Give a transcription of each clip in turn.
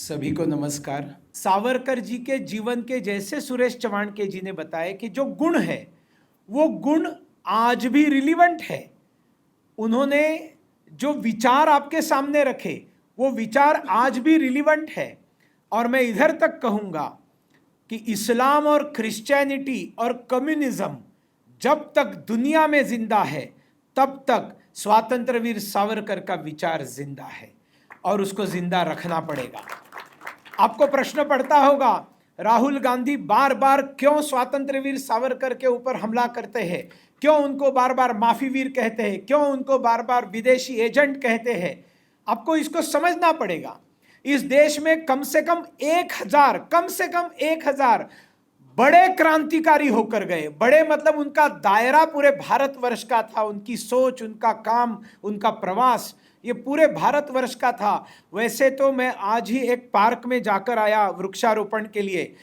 सभी को नमस्कार। सावरकर जी के जीवन के जैसे सुरेश चव्हाणके जी ने बताया कि जो गुण है वो गुण आज भी रिलीवेंट है। उन्होंने जो विचार आपके सामने रखे वो विचार आज भी रिलीवेंट है। और मैं इधर तक कहूँगा कि इस्लाम और क्रिश्चियनिटी और कम्युनिज्म जब तक दुनिया में जिंदा है तब तक स्वातंत्र्यवीर सावरकर का विचार जिंदा है और उसको जिंदा रखना पड़ेगा। आपको प्रश्न पड़ता होगा, राहुल गांधी बार बार क्यों स्वातंत्र्यवीर सावरकर के ऊपर हमला करते हैं, क्यों उनको बार बार माफी वीर कहते हैं, क्यों उनको बार बार विदेशी एजेंट कहते हैं। आपको इसको समझना पड़ेगा। इस देश में कम से कम 1000 बड़े क्रांतिकारी होकर गए। बड़े मतलब उनका दायरा पूरे भारतवर्ष का था, उनकी सोच, उनका काम, उनका प्रवास ये पूरे भारतवर्ष का था। वैसे तो मैं आज ही एक पार्क में जाकर आया वृक्षारोपण के लिए।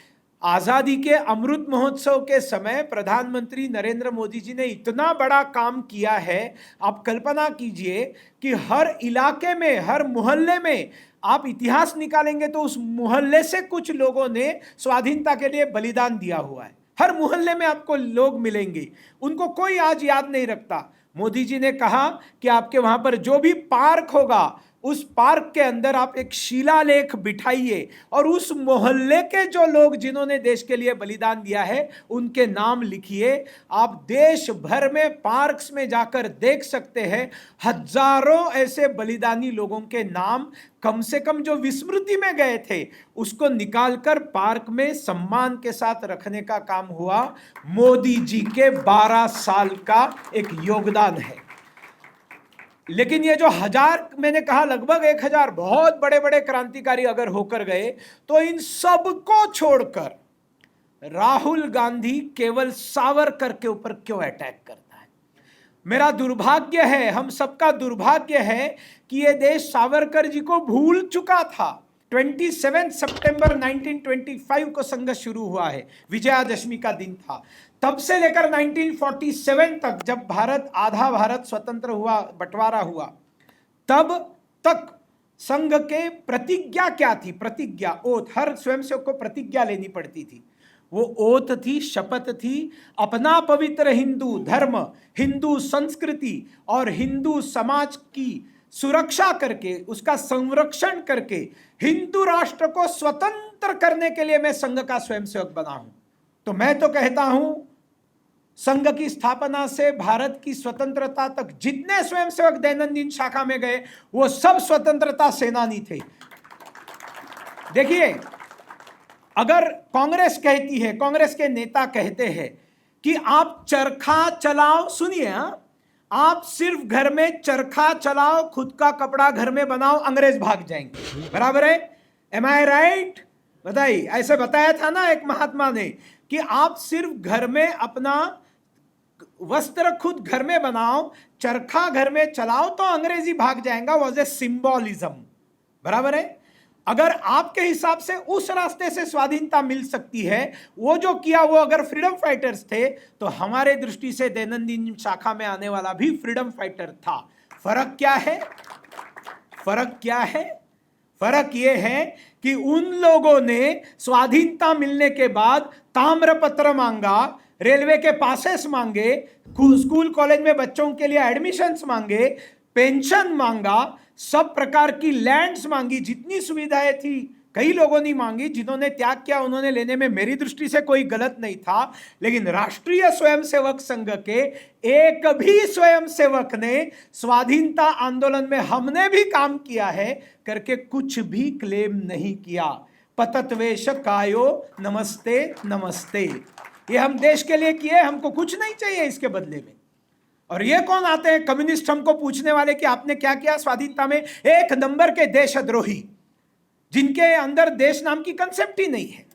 आज़ादी के अमृत महोत्सव के समय प्रधानमंत्री नरेंद्र मोदी जी ने इतना बड़ा काम किया है। आप कल्पना कीजिए कि हर इलाके में, हर मोहल्ले में आप इतिहास निकालेंगे तो उस मोहल्ले से कुछ लोगों ने स्वाधीनता के लिए बलिदान दिया हुआ है। हर मोहल्ले में आपको लोग मिलेंगे, उनको कोई आज याद नहीं रखता। मोदी जी ने कहा कि आपके वहां पर जो भी पार्क होगा उस पार्क के अंदर आप एक शिलालेख बिठाइए और उस मोहल्ले के जो लोग जिन्होंने देश के लिए बलिदान दिया है उनके नाम लिखिए। आप देश भर में पार्क्स में जाकर देख सकते हैं हजारों ऐसे बलिदानी लोगों के नाम, कम से कम जो विस्मृति में गए थे उसको निकालकर पार्क में सम्मान के साथ रखने का काम हुआ। मोदी जी के 12 साल का एक योगदान है। लेकिन ये जो मैंने कहा लगभग 1000 बहुत बड़े बड़े क्रांतिकारी अगर होकर गए तो इन सबको छोड़कर राहुल गांधी केवल सावरकर के ऊपर क्यों अटैक करता है। मेरा दुर्भाग्य है, हम सबका दुर्भाग्य है कि ये देश सावरकर जी को भूल चुका था। 27 सितंबर 1925 को संघर्ष शुरू हुआ है, विजयादशमी का दिन था। तब से लेकर 1947 तक जब आधा भारत स्वतंत्र हुआ, बंटवारा हुआ, तब तक संघ के प्रतिज्ञा क्या थी? प्रतिज्ञा, ओथ, हर स्वयंसेवक को प्रतिज्ञा लेनी पड़ती थी। वो ओथ थी, शपथ थी, अपना पवित्र हिंदू धर्म, हिंदू संस्कृति और हिंदू समाज की सुरक्षा करके, उसका संरक्षण करके हिंदू राष्ट्र को स्वतंत्र करने के लिए मैं संघ का स्वयंसेवक बना हूं। तो मैं तो कहता हूं संघ की स्थापना से भारत की स्वतंत्रता तक जितने स्वयंसेवक दैनंदिन शाखा में गए वो सब स्वतंत्रता सेनानी थे। देखिए, अगर कांग्रेस कहती है, कांग्रेस के नेता कहते हैं कि आप चरखा चलाओ, सुनिए, आप सिर्फ घर में चरखा चलाओ, खुद का कपड़ा घर में बनाओ, अंग्रेज भाग जाएंगे। बराबर है? एम आई राइट? बताइए। ऐसे बताया था ना एक महात्मा ने कि आप सिर्फ घर में अपना वस्त्र खुद घर में बनाओ, चरखा घर में चलाओ तो अंग्रेजी भाग जाएगा। Was a symbolism. बराबर है? अगर आपके हिसाब से उस रास्ते से स्वाधीनता मिल सकती है, वो जो किया वो अगर फ्रीडम फाइटर्स थे, तो हमारे दृष्टि से दैनंदिन शाखा में आने वाला भी फ्रीडम फाइटर था। फर्क क्या है? फर्क क्या है? फर्क यह है कि उन लोगों ने स्वाधीनता मिलने के बाद ताम्रपत्र मांगा, रेलवे के पासेस मांगे, स्कूल कॉलेज में बच्चों के लिए एडमिशन्स मांगे, पेंशन मांगा, सब प्रकार की लैंड्स मांगी, जितनी सुविधाएं थी कई लोगों ने मांगी। जिन्होंने त्याग किया उन्होंने लेने में मेरी दृष्टि से कोई गलत नहीं था। लेकिन राष्ट्रीय स्वयंसेवक संघ के एक भी स्वयंसेवक ने स्वाधीनता आंदोलन में हमने भी काम किया है करके कुछ भी क्लेम नहीं किया। पतत्वेश कायो नमस्ते नमस्ते, ये हम देश के लिए किए, हमको कुछ नहीं चाहिए इसके बदले में। और ये कौन आते हैं कम्युनिस्ट हमको पूछने वाले कि आपने क्या किया स्वाधीनता में? एक नंबर के देशद्रोही जिनके अंदर देश नाम की कंसेप्ट ही नहीं है।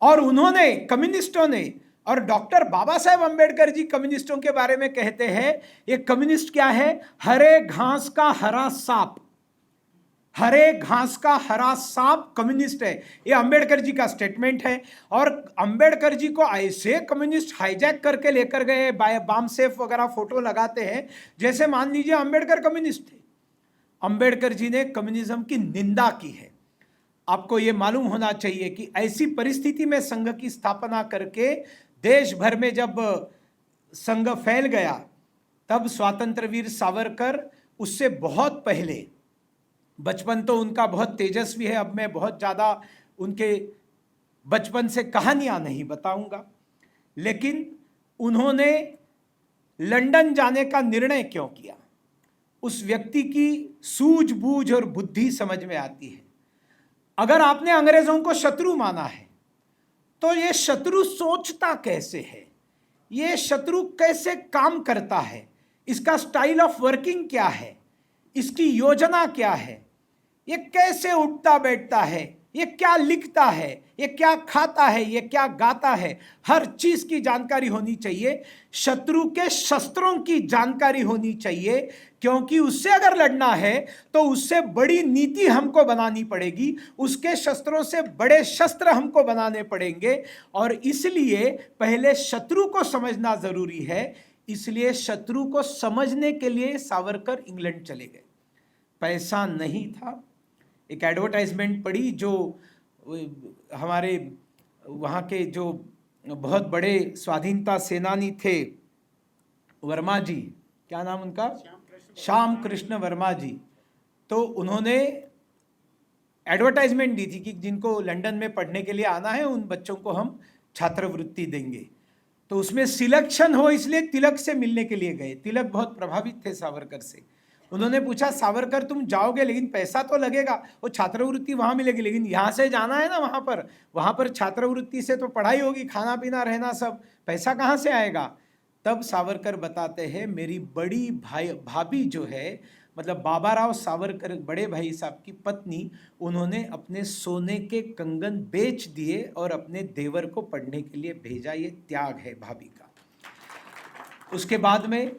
और उन्होंने, कम्युनिस्टों ने, और डॉक्टर बाबा साहेब अंबेडकर जी कम्युनिस्टों के बारे में कहते हैं, ये कम्युनिस्ट क्या है? हरे घास का हरा सांप। हरे घास का हरा सांप कम्युनिस्ट है। ये अंबेडकर जी का स्टेटमेंट है। और अंबेडकर जी को ऐसे कम्युनिस्ट हाईजैक करके लेकर गए, बाम सेफ वगैरह फोटो लगाते हैं जैसे मान लीजिए अंबेडकर कम्युनिस्ट थे। अंबेडकर जी ने कम्युनिज्म की निंदा की है। आपको ये मालूम होना चाहिए कि ऐसी परिस्थिति में संघ की स्थापना करके देश भर में जब संघ फैल गया, तब स्वतंत्र वीर सावरकर उससे बहुत पहले, बचपन तो उनका बहुत तेजस्वी है, अब मैं बहुत ज़्यादा उनके बचपन से कहानियां नहीं बताऊंगा, लेकिन उन्होंने लंदन जाने का निर्णय क्यों किया, उस व्यक्ति की सूझबूझ और बुद्धि समझ में आती है। अगर आपने अंग्रेजों को शत्रु माना है, तो ये शत्रु सोचता कैसे है, ये शत्रु कैसे काम करता है, इसका स्टाइल ऑफ वर्किंग क्या है, इसकी योजना क्या है, ये कैसे उठता बैठता है, ये क्या लिखता है, ये क्या खाता है, ये क्या गाता है, हर चीज की जानकारी होनी चाहिए। शत्रु के शस्त्रों की जानकारी होनी चाहिए, क्योंकि उससे अगर लड़ना है तो उससे बड़ी नीति हमको बनानी पड़ेगी, उसके शस्त्रों से बड़े शस्त्र हमको बनाने पड़ेंगे, और इसलिए पहले शत्रु को समझना जरूरी है। इसलिए शत्रु को समझने के लिए सावरकर इंग्लैंड चले गए। पैसा नहीं था। एक एडवर्टाइजमेंट पड़ी जो हमारे वहाँ के जो बहुत बड़े स्वाधीनता सेनानी थे, वर्मा जी, क्या नाम उनका, श्याम कृष्ण वर्मा जी, तो उन्होंने एडवर्टाइजमेंट दी थी कि जिनको लंदन में पढ़ने के लिए आना है उन बच्चों को हम छात्रवृत्ति देंगे। तो उसमें सिलेक्शन हो इसलिए तिलक से मिलने के लिए गए। तिलक बहुत प्रभावित थे सावरकर से। उन्होंने पूछा, सावरकर तुम जाओगे लेकिन पैसा तो लगेगा, वो छात्रवृत्ति वहाँ मिलेगी, लेकिन यहाँ से जाना है ना वहाँ पर छात्रवृत्ति से तो पढ़ाई होगी, खाना पीना रहना सब, पैसा कहाँ से आएगा। तब सावरकर बताते हैं, मेरी बड़ी भाभी जो है, मतलब बाबा राव सावरकर बड़े भाई साहब की पत्नी, उन्होंने अपने सोने के कंगन बेच दिए और अपने देवर को पढ़ने के लिए भेजा। ये त्याग है भाभी का। उसके बाद में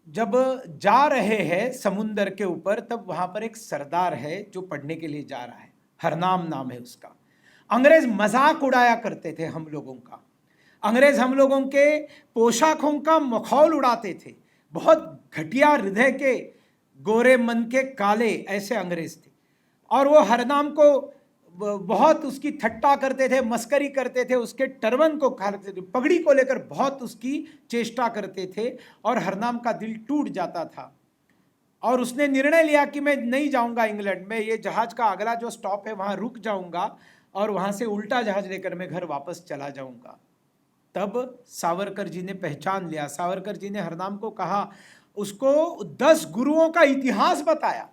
जब जा रहे हैं समुंदर के ऊपर, तब वहां पर एक सरदार है जो पढ़ने के लिए जा रहा है, हरनाम नाम है उसका। अंग्रेज मजाक उड़ाया करते थे हम लोगों का, अंग्रेज हम लोगों के पोशाकों का मखौल उड़ाते थे। बहुत घटिया हृदय के, गोरे मन के काले, ऐसे अंग्रेज थे। और वो हरनाम को बहुत उसकी ठट्टा करते थे, मस्करी करते थे, उसके टर्बन को खाते थे, पगड़ी को लेकर बहुत उसकी चेष्टा करते थे, और हरनाम का दिल टूट जाता था। और उसने निर्णय लिया कि मैं नहीं जाऊंगा इंग्लैंड में, ये जहाज का अगला जो स्टॉप है वहां रुक जाऊंगा और वहां से उल्टा जहाज लेकर मैं घर वापस चला जाऊंगा। तब सावरकर जी ने पहचान लिया। सावरकर जी ने हरनाम को कहा, उसको 10 गुरुओं का इतिहास बताया।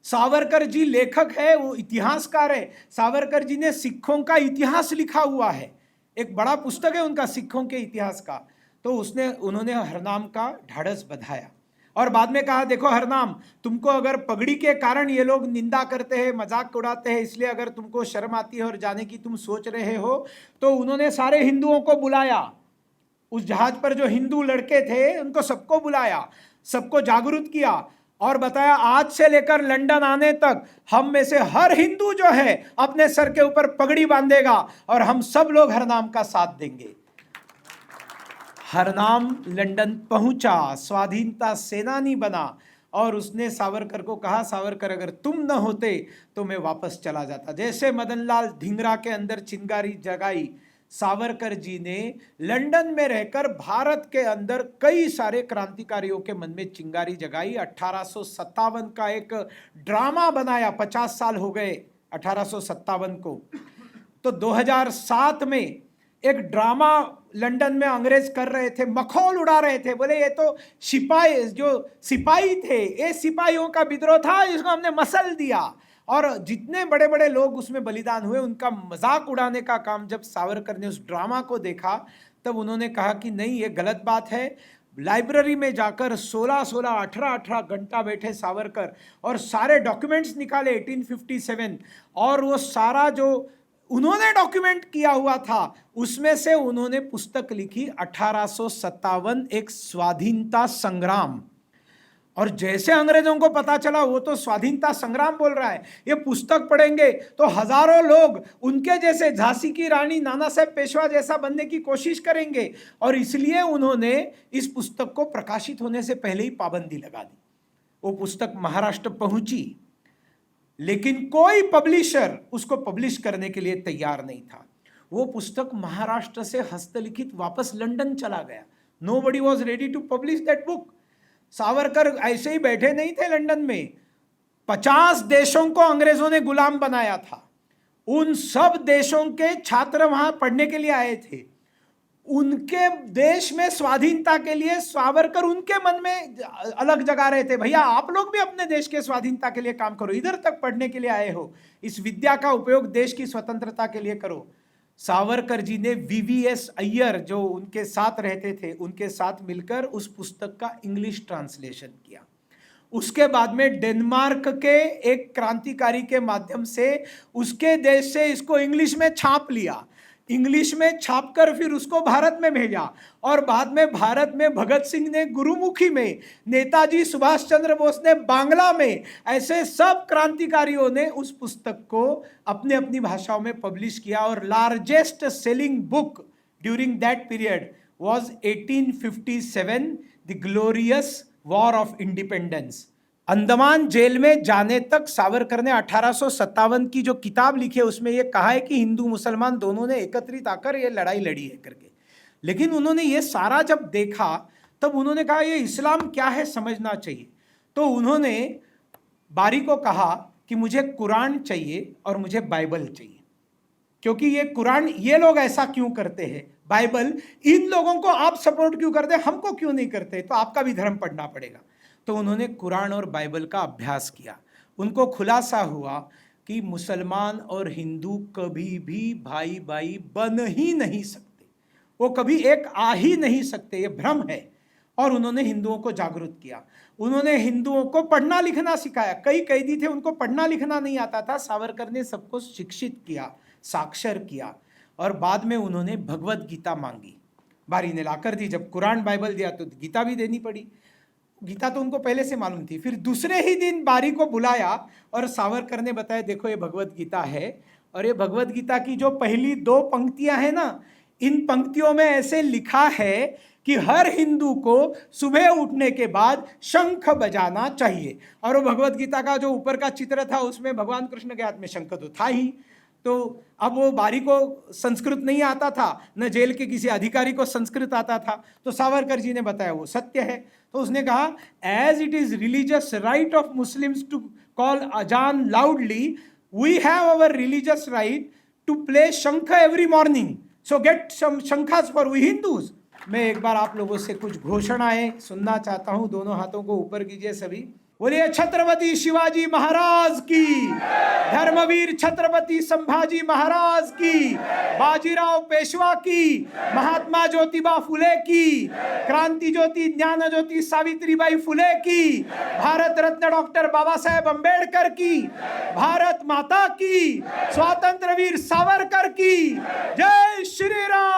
सावरकर जी लेखक है, वो इतिहासकार है। सावरकर जी ने सिखों का इतिहास लिखा हुआ है, एक बड़ा पुस्तक है उनका सिखों के इतिहास का। तो उन्होंने हरनाम का ढाढ़स बधाया और बाद में कहा, देखो हरनाम, तुमको अगर पगड़ी के कारण ये लोग निंदा करते हैं, मजाक उड़ाते हैं, इसलिए अगर तुमको शर्म आती है और जाने की तुम सोच रहे हो, तो उन्होंने सारे हिंदुओं को बुलाया। उस जहाज पर जो हिंदू लड़के थे उनको सबको बुलाया, सबको जागरूक किया और बताया, आज से लेकर लंदन आने तक हम में से हर हिंदू जो है अपने सर के ऊपर पगड़ी बांधेगा और हम सब लोग हरनाम का साथ देंगे। हरनाम लंदन पहुंचा, स्वाधीनता सेनानी बना, और उसने सावरकर को कहा, सावरकर अगर तुम न होते तो मैं वापस चला जाता। जैसे मदनलाल धिंगरा के अंदर चिंगारी जगाई, सावरकर जी ने लंदन में रहकर भारत के अंदर कई सारे क्रांतिकारियों के मन में चिंगारी जगाई। 1857 का एक ड्रामा बनाया, 50 साल हो गए 1857 को। तो 2007 में एक ड्रामा लंदन में अंग्रेज कर रहे थे, मखौल उड़ा रहे थे, बोले ये तो सिपाही थे, ये सिपाहियों का विद्रोह था, इसको हमने मसल दिया। और जितने बड़े बड़े लोग उसमें बलिदान हुए, उनका मजाक उड़ाने का काम जब सावरकर ने उस ड्रामा को देखा, तब उन्होंने कहा कि नहीं, ये गलत बात है। लाइब्रेरी में जाकर 16-16, 18-18 घंटा बैठे सावरकर और सारे डॉक्यूमेंट्स निकाले 1857, और वो सारा जो उन्होंने डॉक्यूमेंट किया हुआ था उसमें से उन्होंने पुस्तक लिखी 1857, एक स्वाधीनता संग्राम। और जैसे अंग्रेजों को पता चला वो तो स्वाधीनता संग्राम बोल रहा है, ये पुस्तक पढ़ेंगे तो हजारों लोग उनके जैसे झांसी की रानी, नाना साहेब पेशवा जैसा बनने की कोशिश करेंगे, और इसलिए उन्होंने इस पुस्तक को प्रकाशित होने से पहले ही पाबंदी लगा दी। वो पुस्तक महाराष्ट्र पहुंची, लेकिन कोई पब्लिशर उसको पब्लिश करने के लिए तैयार नहीं था। वो पुस्तक महाराष्ट्र से हस्तलिखित वापस लंदन चला गया। Nobody was ready to publish that book. Savarkar ऐसे ही बैठे नहीं थे लंदन में, 50 देशों को अंग्रेजों ने गुलाम बनाया था। उन सब देशों के छात्र वहां पढ़ने के लिए आए थे। उनके देश में स्वाधीनता के लिए सावरकर उनके मन में अलग जगा रहे थे, भैया आप लोग भी अपने देश के स्वाधीनता के लिए काम करो, इधर तक पढ़ने के लिए आए हो, इस विद्या का उपयोग देश की स्वतंत्रता के लिए करो। सावरकर जी ने वीवीएस अय्यर जो उनके साथ रहते थे, उनके साथ मिलकर उस पुस्तक का इंग्लिश ट्रांसलेशन किया। उसके बाद में डेनमार्क के एक क्रांतिकारी के माध्यम से उसके देश से इसको इंग्लिश में छाप लिया, इंग्लिश में छापकर फिर उसको भारत में भेजा, और बाद में भारत में भगत सिंह ने गुरुमुखी में, नेताजी सुभाष चंद्र बोस ने बांग्ला में, ऐसे सब क्रांतिकारियों ने उस पुस्तक को अपने अपनी भाषाओं में पब्लिश किया। और largest selling book during that period was 1857 the glorious war of independence. Andaman jail में जाने तक सावरकर ने 1857 की जो किताब लिखी है उसमें यह कहा है कि हिंदू मुसलमान दोनों ने एकत्रित आकर ये लड़ाई लड़ी है करके। लेकिन उन्होंने ये सारा जब देखा तब उन्होंने कहा ये इस्लाम क्या है समझना चाहिए। तो उन्होंने बारी को कहा कि मुझे कुरान चाहिए और मुझे बाइबल चाहिए, क्योंकि ये कुरान ये लोग ऐसा क्यों करते हैं, बाइबल इन लोगों को आप सपोर्ट क्यों करते हैं, हमको क्यों नहीं करते, तो आपका भी धर्म पढ़ना पड़ेगा। तो उन्होंने कुरान और बाइबल का अभ्यास किया। उनको खुलासा हुआ कि मुसलमान और हिंदू कभी भी भाई भाई बन ही नहीं सकते, वो कभी एक आ ही नहीं सकते, ये भ्रम है। और उन्होंने हिंदुओं को जागरूक किया, उन्होंने हिंदुओं को पढ़ना लिखना सिखाया। कई कैदी थे उनको पढ़ना लिखना नहीं आता था, सावरकर ने सबको शिक्षित किया, साक्षर किया। और बाद में उन्होंने भगवत गीता मांगी, बारी ने लाकर दी। जब कुरान बाइबल दिया तो गीता भी देनी पड़ी। गीता तो उनको पहले से मालूम थी। फिर दूसरे ही दिन बारी को बुलाया और सावरकर ने बताया देखो ये भगवत गीता है, और ये भगवत गीता की जो पहली 2 पंक्तियां हैं ना, इन पंक्तियों में ऐसे लिखा है कि हर हिंदू को सुबह उठने के बाद शंख बजाना चाहिए। और वो भगवत गीता का जो ऊपर का चित्र था उसमें भगवान कृष्ण के हाथ में शंख तो था ही। तो अब वो बारी को संस्कृत नहीं आता था, न जेल के किसी अधिकारी को संस्कृत आता था, तो सावरकर जी ने बताया वो सत्य है। तो उसने कहा as it is religious right of Muslims to call अजान loudly, we have our religious right to play शंख every morning, so get some शंखास फॉर वी हिंदूज। मैं एक बार आप लोगों से कुछ घोषणाएं सुनना चाहता हूं। दोनों हाथों को ऊपर कीजिए सभी। बोलिए छत्रपति शिवाजी महाराज की, धर्मवीर छत्रपति संभाजी महाराज की, बाजीराव पेशवा की, महात्मा ज्योतिबा फुले की, क्रांति ज्योति ज्ञान ज्योति सावित्रीबाई फुले की, भारत रत्न डॉक्टर बाबा साहेब अंबेडकर की, भारत माता की, स्वातंत्र वीर सावरकर की। जय श्री राम।